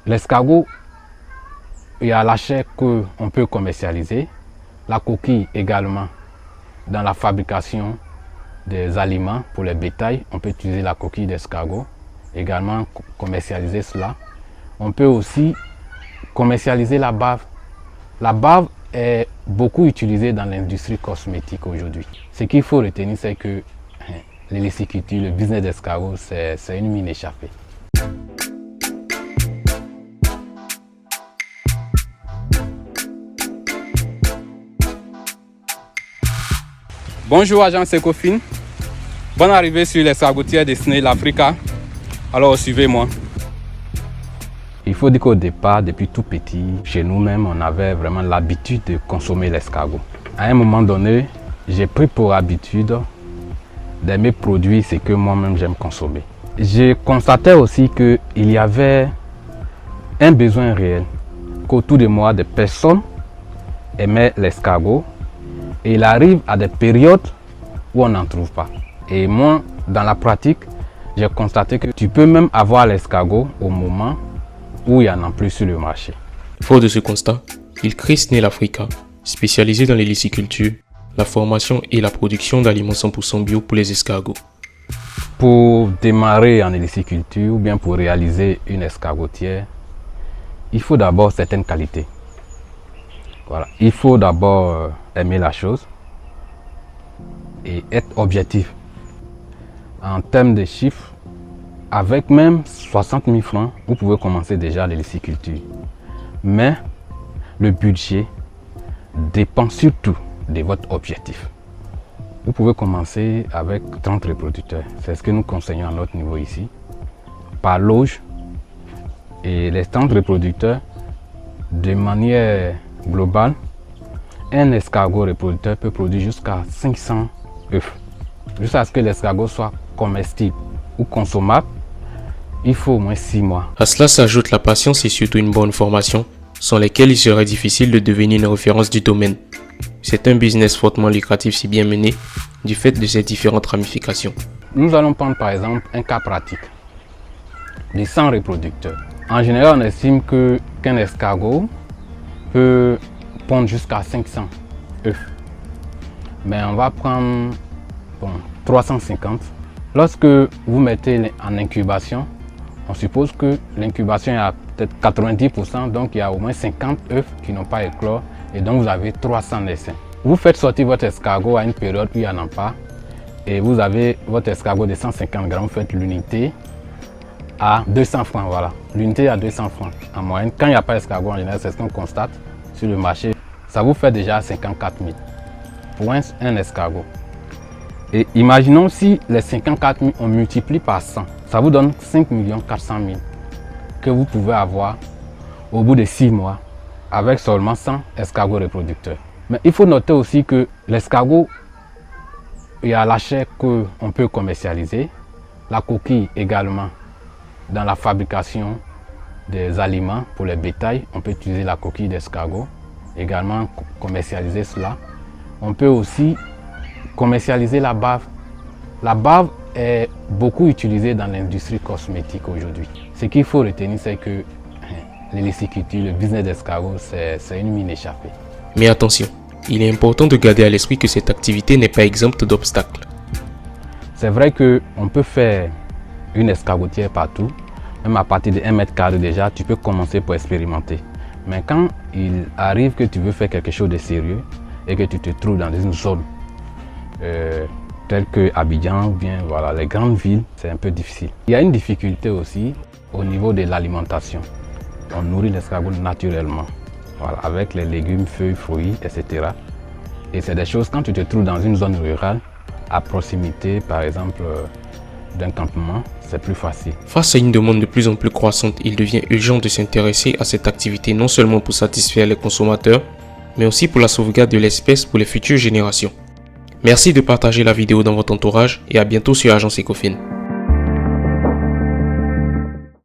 L'escargot, il y a la chair qu'on peut commercialiser, la coquille également. Dans la fabrication des aliments pour les bétails, on peut utiliser la coquille d'escargot, également commercialiser cela. On peut aussi commercialiser la bave. La bave est beaucoup utilisée dans l'industrie cosmétique aujourd'hui. Ce qu'il faut retenir, c'est que l'héliciculture, le business d'escargot, c'est une mine échappée. Bonjour agent Secofin, bonne arrivée sur l'escargotière destinée l'Africa. Alors suivez-moi. Il faut dire qu'au départ, depuis tout petit, chez nous-mêmes, on avait vraiment l'habitude de consommer l'escargot. À un moment donné, j'ai pris pour habitude d'aimer produire ce que moi-même j'aime consommer. J'ai constaté aussi qu'il y avait un besoin réel, qu'autour de moi, des personnes aimaient l'escargot. Et il arrive à des périodes où on n'en trouve pas. Et moi, dans la pratique, j'ai constaté que tu peux même avoir l'escargot au moment où il n'y en a plus sur le marché. Fort de ce constat, il crée SNEL Africa, spécialisé dans l'héliciculture, la formation et la production d'aliments 100% bio pour les escargots. Pour démarrer en héliciculture ou bien pour réaliser une escargotière, il faut d'abord certaines qualités. Voilà. Il faut d'abord aimer la chose et être objectif. En termes de chiffres, avec même 60 000 francs, vous pouvez commencer déjà l'héliciculture. Mais le budget dépend surtout de votre objectif. Vous pouvez commencer avec 30 reproducteurs. C'est ce que nous conseillons à notre niveau ici. Par loge. Et les 30 reproducteurs, de manière globale, un escargot reproducteur peut produire jusqu'à 500 œufs. Jusqu'à ce que l'escargot soit comestible ou consommable, il faut au moins 6 mois. À cela s'ajoute la patience et surtout une bonne formation, sans lesquelles il serait difficile de devenir une référence du domaine. C'est un business fortement lucratif si bien mené, du fait de ses différentes ramifications. Nous allons prendre par exemple un cas pratique, les 100 reproducteurs. En général, on estime qu'un escargot peut pondre jusqu'à 500 œufs. Mais on va prendre 350. Lorsque vous mettez en incubation, on suppose que l'incubation est à peut-être 90%, donc il y a au moins 50 œufs qui n'ont pas éclore et donc vous avez 300 naissains. Vous faites sortir votre escargot à une période où il n'y en a pas et vous avez votre escargot de 150 grammes, vous faites l'unité à 200 francs. Voilà, l'unité à 200 francs en moyenne. Quand il n'y a pas d'escargot en général, c'est ce qu'on constate sur le marché. Ça vous fait déjà 54 000 pour un escargot. Et imaginons si les 54 000 on multiplie par 100, ça vous donne 5 400 000 que vous pouvez avoir au bout de 6 mois avec seulement 100 escargots reproducteurs. Mais il faut noter aussi que l'escargot, il y a la chair qu'on peut commercialiser, la coquille également. Dans la fabrication des aliments pour les bétails, on peut utiliser la coquille d'escargot, également commercialiser cela. On peut aussi commercialiser la bave. La bave est beaucoup utilisée dans l'industrie cosmétique aujourd'hui. Ce qu'il faut retenir, c'est que l'héliciculture, le business d'escargot, c'est une mine échappée. Mais attention, il est important de garder à l'esprit que cette activité n'est pas exempte d'obstacles. C'est vrai qu'on peut faire une escargotière partout, même à partir de 1 mètre carré déjà, tu peux commencer pour expérimenter. Mais quand il arrive que tu veux faire quelque chose de sérieux et que tu te trouves dans une zone telle que Abidjan ou bien voilà, les grandes villes, c'est un peu difficile. Il y a une difficulté aussi au niveau de l'alimentation. On nourrit l'escargot naturellement, voilà, avec les légumes, feuilles, fruits, etc. Et c'est des choses, quand tu te trouves dans une zone rurale, à proximité par exemple d'un campement, c'est plus facile. Face à une demande de plus en plus croissante, il devient urgent de s'intéresser à cette activité non seulement pour satisfaire les consommateurs, mais aussi pour la sauvegarde de l'espèce pour les futures générations. Merci de partager la vidéo dans votre entourage et à bientôt sur Agence Ecofin.